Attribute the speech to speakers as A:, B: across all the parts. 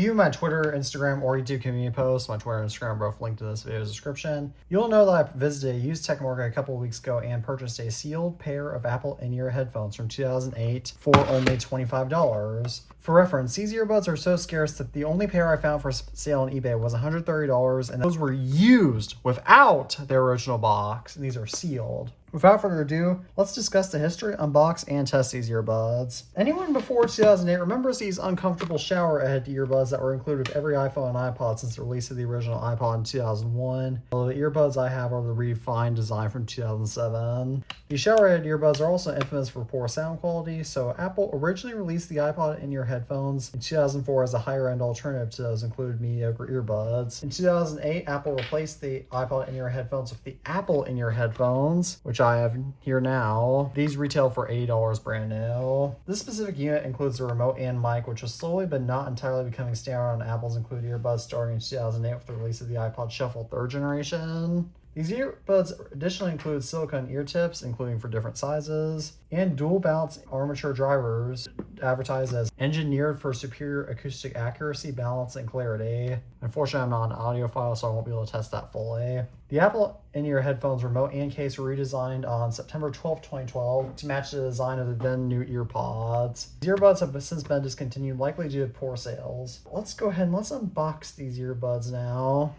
A: view my Twitter, Instagram, or YouTube community posts, my Twitter and Instagram are both linked in this video's description, you'll know that I visited a used tech market a couple of weeks ago and purchased a sealed pair of Apple in-ear headphones from 2008 for only $25. For reference, these earbuds are so scarce that the only pair I found for sale on eBay was $130, and those were used without their original box, and these are sealed. Without further ado, let's discuss the history, unbox, and test these earbuds. Anyone before 2008 remembers these uncomfortable shower-head earbuds that were included with every iPhone and iPod since the release of the original iPod in 2001. Well, the earbuds I have are the refined design from 2007. These shower-head earbuds are also infamous for poor sound quality, so Apple originally released the iPod in-ear headphones in 2004 as a higher-end alternative to those included mediocre earbuds. In 2008, Apple replaced the iPod in-ear headphones with the Apple in-ear headphones, which I have here now. These retail for $80 brand new. This specific unit includes a remote and mic, which was slowly but not entirely becoming standard on Apple's included earbuds starting in 2008 with the release of the iPod Shuffle 3rd generation. These earbuds additionally include silicone ear tips, including for different sizes, and dual balance armature drivers advertised as engineered for superior acoustic accuracy, balance, and clarity. Unfortunately, I'm not an audiophile, so I won't be able to test that fully. The Apple in-ear headphones remote and case were redesigned on September 12, 2012 to match the design of the then new earpods. These earbuds have since been discontinued, likely due to poor sales. Let's go ahead and let's unbox these earbuds now.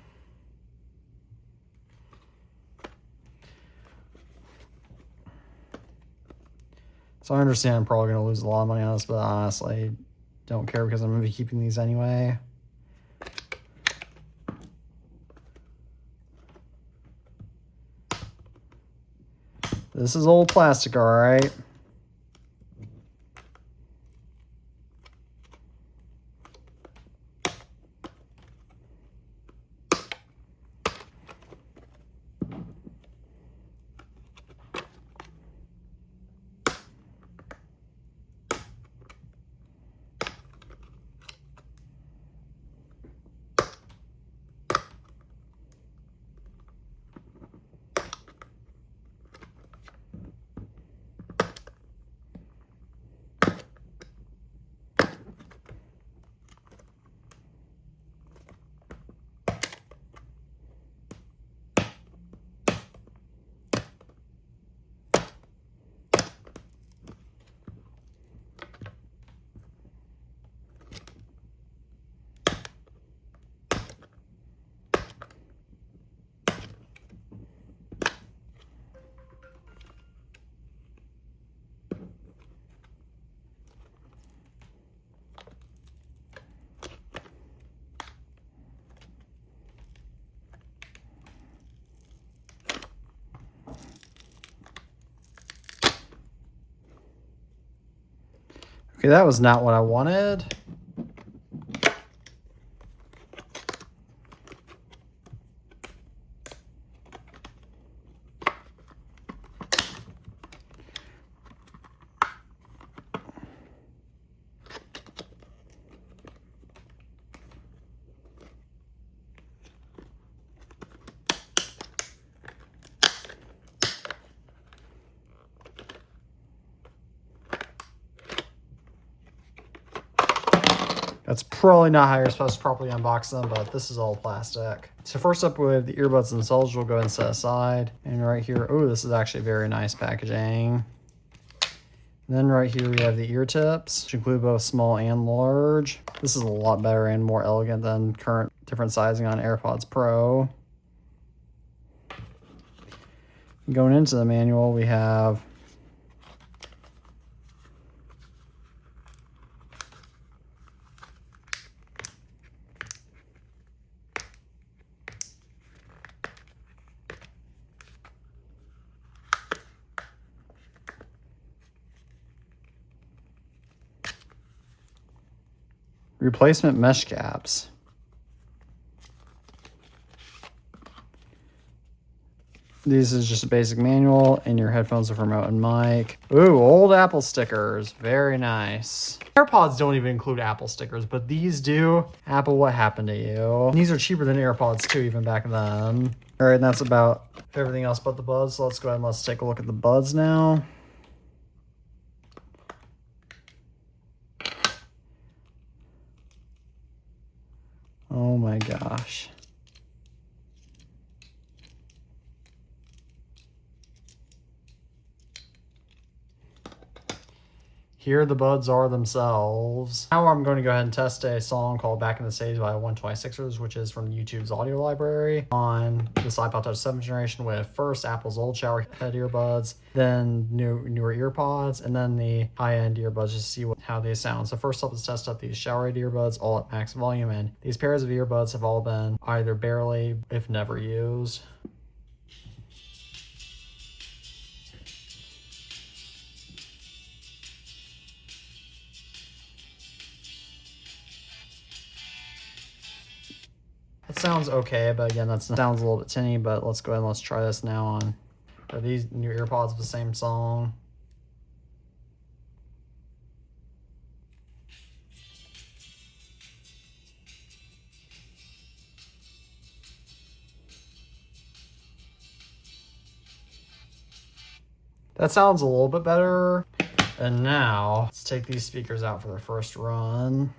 A: So I understand I'm probably going to lose a lot of money on this, but honestly, don't care because I'm going to be keeping these anyway. This is old plastic, all right. Okay, that was not what I wanted. That's probably not how you're supposed to properly unbox them, but this is all plastic. So first up with the earbuds themselves, we'll go ahead and set aside. And right here, oh, this is actually very nice packaging. And then right here we have the ear tips, which include both small and large. This is a lot better and more elegant than current different sizing on AirPods Pro. Going into the manual, we have replacement mesh caps. This is just a basic manual, and your headphones with remote and mic. Ooh, old Apple stickers. Very nice. AirPods don't even include Apple stickers, but these do. Apple, what happened to you? And these are cheaper than AirPods too, even back then. All right, and that's about everything else but the buds. So let's go ahead and let's take a look at the buds now. Oh my gosh. Here the buds are themselves. Now I'm going to go ahead and test a song called Back in the Stage by 126ers, which is from YouTube's audio library, on this iPod Touch 7th generation with first Apple's old shower head earbuds, then newer earpods, and then the high-end earbuds just to see how they sound. So first up, let's test out these shower head earbuds all at max volume, and these pairs of earbuds have all been either barely, if never used. It sounds okay, but again, that sounds a little bit tinny, but let's go ahead and let's try this now on. Are these new earpods of the same song? That sounds a little bit better. And now, let's take these speakers out for their first run.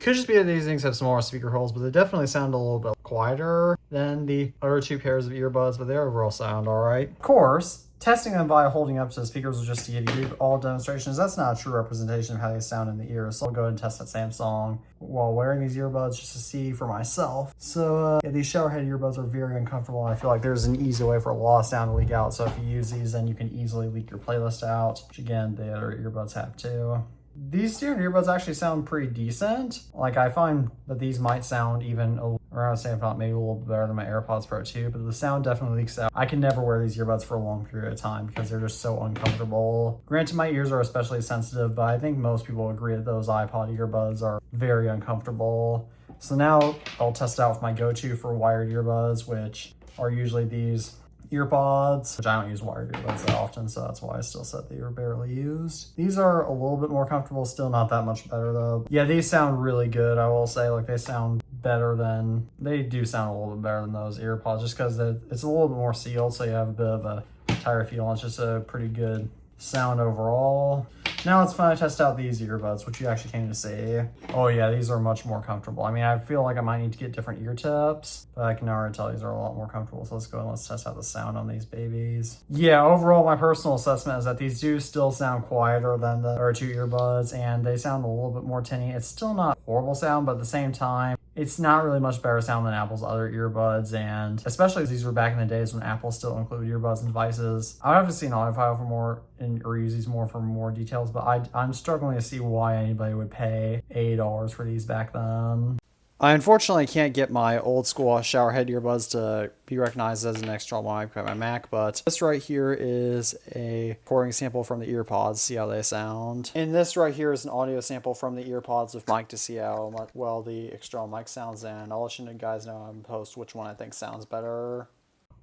A: Could just be that these things have smaller speaker holes, but they definitely sound a little bit quieter than the other two pairs of earbuds, but they overall sound all right. Of course, testing them by holding up to the speakers was just to give you all demonstrations. That's not a true representation of how they sound in the ears. So I'll go ahead and test that same song while wearing these earbuds just to see for myself. So yeah, these showerhead earbuds are very uncomfortable. I feel like there's an easy way for a lot of sound to leak out. So if you use these, then you can easily leak your playlist out, which again, the other earbuds have too. These standard earbuds actually sound pretty decent. Like, I find that these might sound even around the same, if not maybe a little bit better than my AirPods Pro 2, but the sound definitely leaks out. I can never wear these earbuds for a long period of time because they're just so uncomfortable. Granted, my ears are especially sensitive, but I think most people agree that those iPod earbuds are very uncomfortable. So now I'll test out with my go-to for wired earbuds, which are usually these earpods, which I don't use wired earbuds that often, so that's why I still said they were barely used. These are a little bit more comfortable, still not that much better though. Yeah, these sound really good, I will say. Like, they sound better than, they do sound a little bit better than those earpods, just because it's a little bit more sealed, so you have a bit of a tighter feel, and it's just a pretty good sound overall. Now let's finally test out these earbuds, which you actually came to see. Oh yeah, these are much more comfortable. I mean, I feel like I might need to get different ear tips, but I can already tell these are a lot more comfortable. So let's go and let's test out the sound on these babies. Yeah, overall, my personal assessment is that these do still sound quieter than the other two earbuds, and they sound a little bit more tinny. It's still not horrible sound, but at the same time, it's not really much better sound than Apple's other earbuds, and especially as these were back in the days when Apple still included earbuds in devices. I would have to see an audio file for more, or use these more for more details, but I'm struggling to see why anybody would pay $80 for these back then. I unfortunately can't get my old school showerhead earbuds to be recognized as an external mic by my Mac, but this right here is a recording sample from the earpods, see how they sound. And this right here is an audio sample from the earpods with mic to see how well the external mic sounds, and I'll let you guys know in post which one I think sounds better.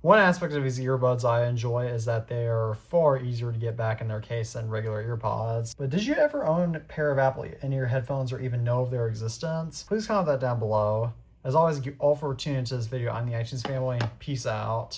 A: One aspect of these earbuds I enjoy is that they are far easier to get back in their case than regular earpods. But did you ever own a pair of Apple in-ear headphones or even know of their existence? Please comment that down below. As always, thank you all for tuning into this video. I'm the iTunes family. Peace out.